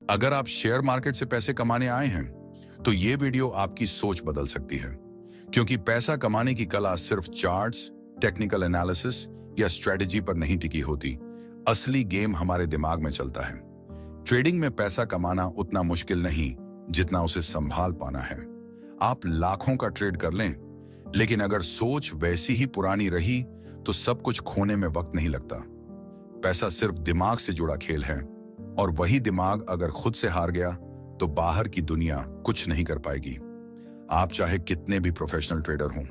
अगर आप share market से पैसे कमाने आए हैं, तो ये वीडियो आपकी सोच बदल सकती है, क्योंकि पैसा कमाने की कला सिर्फ चार्ट्स, टेक्निकल एनालिसिस या स्ट्रेटेजी पर नहीं टिकी होती। असली गेम हमारे दिमाग में चलता है। ट्रेडिंग में पैसा कमाना उतना मुश्किल नहीं जितना उसे संभाल पाना है। आप लाखों का ट्रेड कर लें, लेकिन अगर सोच वैसी ही पुरानी रही तो सब कुछ खोने में वक्त नहीं लगता। पैसा सिर्फ दिमाग से जुड़ा खेल है, और वही दिमाग अगर खुद से हार गया तो बाहर की दुनिया कुछ नहीं कर पाएगी। आप चाहे कितने भी प्रोफेशनल ट्रेडर हों,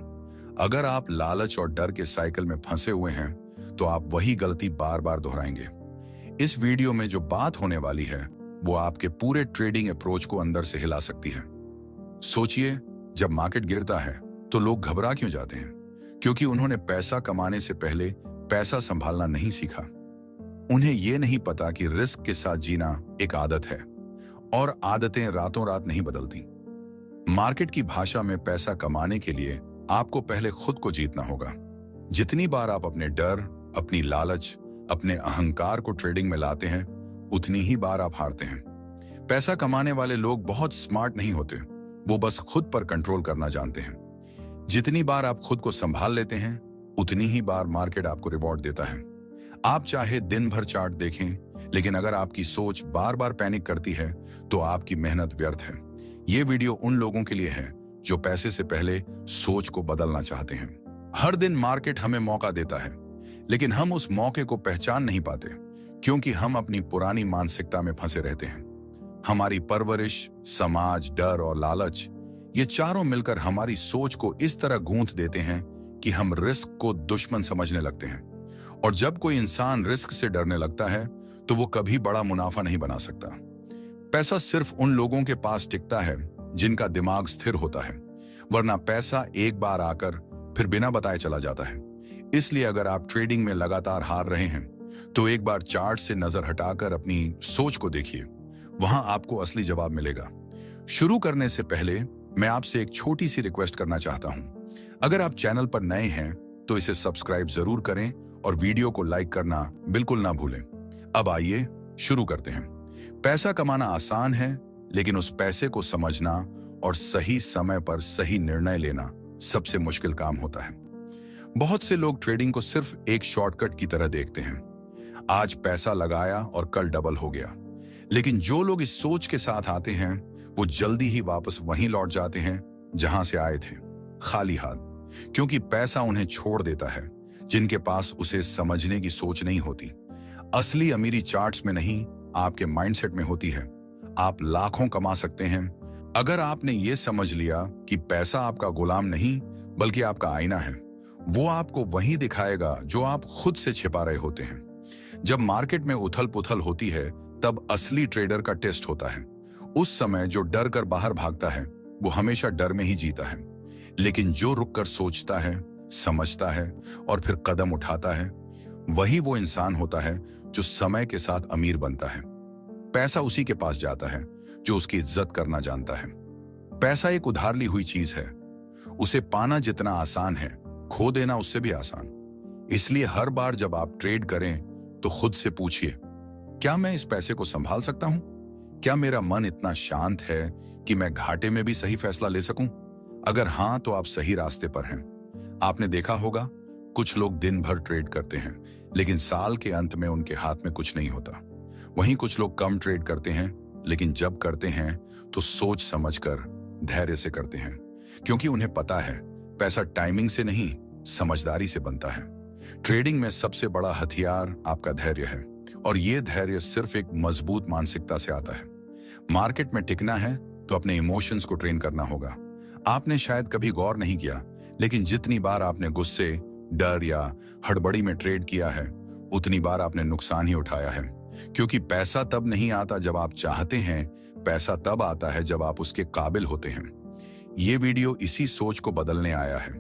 अगर आप लालच और डर के साइकिल में फंसे हुए हैं तो आप वही गलती बार बार दोहराएंगे। इस वीडियो में जो बात होने वाली है वो आपके पूरे ट्रेडिंग अप्रोच को अंदर से हिला सकती है। सोचिए, जब मार्केट गिरता है तो लोग घबरा क्यों जाते हैं? क्योंकि उन्होंने पैसा कमाने से पहले पैसा संभालना नहीं सीखा। उन्हें यह नहीं पता कि रिस्क के साथ जीना एक आदत है, और आदतें रातों रात नहीं बदलती। मार्केट की भाषा में पैसा कमाने के लिए आपको पहले खुद को जीतना होगा। जितनी बार आप अपने डर, अपनी लालच, अपने अहंकार को ट्रेडिंग में लाते हैं, उतनी ही बार आप हारते हैं। पैसा कमाने वाले लोग बहुत स्मार्ट नहीं होते, वो बस खुद पर कंट्रोल करना जानते हैं। जितनी बार आप खुद को संभाल लेते हैं, उतनी ही बार मार्केट आपको रिवॉर्ड देता है। आप चाहे दिन भर चार्ट देखें, लेकिन अगर आपकी सोच बार बार पैनिक करती है तो आपकी मेहनत व्यर्थ है। ये वीडियो उन लोगों के लिए है जो पैसे से पहले सोच को बदलना चाहते हैं। हर दिन मार्केट हमें मौका देता है, लेकिन हम उस मौके को पहचान नहीं पाते, क्योंकि हम अपनी पुरानी मानसिकता में फंसे रहते हैं। हमारी परवरिश, समाज, डर और लालच, ये चारों मिलकर हमारी सोच को इस तरह गूंथ देते हैं कि हम रिस्क को दुश्मन समझने लगते हैं। और जब कोई इंसान रिस्क से डरने लगता है तो वो कभी बड़ा मुनाफा नहीं बना सकता। पैसा सिर्फ उन लोगों के पास टिकता है जिनका दिमाग स्थिर होता है, वरना पैसा एक बार आकर फिर बिना बताए चला जाता है। इसलिए अगर आप ट्रेडिंग में लगातार हार रहे हैं तो एक बार चार्ट से नजर हटाकर अपनी सोच को देखिए, वहां आपको असली जवाब मिलेगा। शुरू करने से पहले मैं आपसे एक छोटी सी रिक्वेस्ट करना चाहता हूं। अगर आप चैनल पर नए हैं तो इसे सब्सक्राइब जरूर करें और वीडियो को लाइक करना बिल्कुल ना भूलें। अब आइए शुरू करते हैं। पैसा कमाना आसान है, लेकिन उस पैसे को समझना और सही समय पर सही निर्णय लेना सबसे मुश्किल काम होता है। बहुत से लोग ट्रेडिंग को सिर्फ एक शॉर्टकट की तरह देखते हैं। आज पैसा लगाया और कल डबल हो गया। लेकिन जो लोग इस सोच के साथ आते हैं वो जल्दी ही वापस वहीं लौट जाते हैं जहां से आए थे, खाली हाथ। क्योंकि पैसा उन्हें छोड़ देता है जिनके पास उसे समझने की सोच नहीं होती। असली अमीरी चार्ट्स में नहीं, आपके माइंडसेट में होती है। आप लाखों कमा सकते हैं अगर आपने ये समझ लिया कि पैसा आपका गुलाम नहीं बल्कि आपका आईना है। वो आपको वही दिखाएगा जो आप खुद से छिपा रहे होते हैं। जब मार्केट में उथल पुथल होती है तब असली ट्रेडर का टेस्ट होता है। उस समय जो डर कर बाहर भागता है वो हमेशा डर में ही जीता है, लेकिन जो रुक कर सोचता है, समझता है और फिर कदम उठाता है, वही वो इंसान होता है जो समय के साथ अमीर बनता है। पैसा उसी के पास जाता है जो उसकी इज्जत करना जानता है। पैसा एक उधार ली हुई चीज है। उसे पाना जितना आसान है, खो देना उससे भी आसान। इसलिए हर बार जब आप ट्रेड करें तो खुद से पूछिए, क्या मैं इस पैसे को संभाल सकता हूं? क्या मेरा मन इतना शांत है कि मैं घाटे में भी सही फैसला ले सकूं? अगर हां, तो आप सही रास्ते पर हैं। आपने देखा होगा, कुछ लोग दिन भर ट्रेड करते हैं, लेकिन साल के अंत में उनके हाथ में कुछ नहीं होता। वहीं कुछ लोग कम ट्रेड करते हैं, लेकिन जब करते हैं तो सोच समझकर, धैर्य से करते हैं, क्योंकि उन्हें पता है पैसा टाइमिंग से नहीं, समझदारी से बनता है। ट्रेडिंग में सबसे बड़ा हथियार आपका धैर्य है, और यह धैर्य सिर्फ एक मजबूत मानसिकता से आता है। मार्केट में टिकना है तो अपने इमोशंस को ट्रेन करना होगा। आपने शायद कभी गौर नहीं किया, लेकिन जितनी बार आपने गुस्से, डर या हड़बड़ी में ट्रेड किया है, उतनी बार आपने नुकसान ही उठाया है। क्योंकि पैसा तब नहीं आता जब आप चाहते हैं, पैसा तब आता है जब आप उसके काबिल होते हैं। ये वीडियो इसी सोच को बदलने आया है।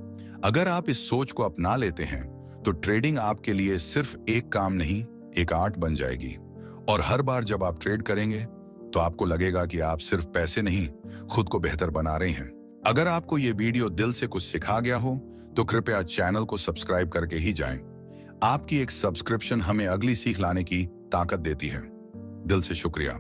अगर आप इस सोच को अपना लेते हैं तो ट्रेडिंग आपके लिए सिर्फ एक काम नहीं, एक आर्ट बन जाएगी। और हर बार जब आप ट्रेड करेंगे तो आपको लगेगा कि आप सिर्फ पैसे नहीं, खुद को बेहतर बना रहे हैं। अगर आपको ये वीडियो दिल से कुछ सिखा गया हो तो कृपया चैनल को सब्सक्राइब करके ही जाएं। आपकी एक सब्सक्रिप्शन हमें अगली सीख लाने की ताकत देती है। दिल से शुक्रिया।